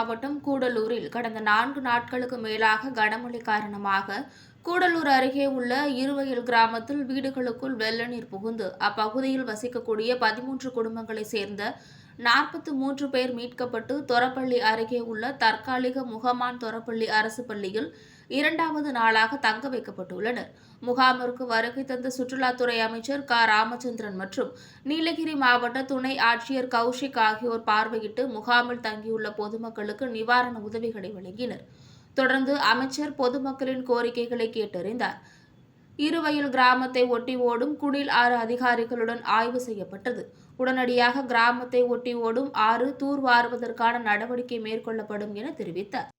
மாவட்டம் கூடலூரில் கடந்த 4 நாட்களுக்கு மேலாக கனமழை காரணமாக கூடலூர் அருகே உள்ள இருவயல் கிராமத்தில் வீடுகளுக்குள் வெள்ள நீர் புகுந்து அப்பகுதியில் வசிக்கக்கூடிய 13 குடும்பங்களைச் சேர்ந்த 43 பேர் மீட்கப்பட்டு தொரப்பள்ளி அருகே உள்ள தற்காலிக முகமான் தொரப்பள்ளி அரசு பள்ளியில் 2வது நாளாக தங்க வைக்கப்பட்டுள்ளனர். முகாமிற்கு வருகை தந்த சுற்றுலாத்துறை அமைச்சர் க. ராமச்சந்திரன் மற்றும் நீலகிரி மாவட்ட துணை ஆட்சியர் கௌஷிக் ஆகியோர் பார்வையிட்டு முகாமில் தங்கியுள்ள பொதுமக்களுக்கு நிவாரண உதவிகளை வழங்கினர். தொடர்ந்து அமைச்சர் பொதுமக்களின் கோரிக்கைகளை கேட்டறிந்தார். இருவயல் கிராமத்தை ஒட்டி ஓடும் குடில் ஆறு அதிகாரிகளுடன் ஆய்வு செய்யப்பட்டது. உடனடியாக கிராமத்தை ஒட்டி ஓடும் ஆறு தூர்வாருவதற்கான நடவடிக்கை மேற்கொள்ளப்படும் என தெரிவித்தார்.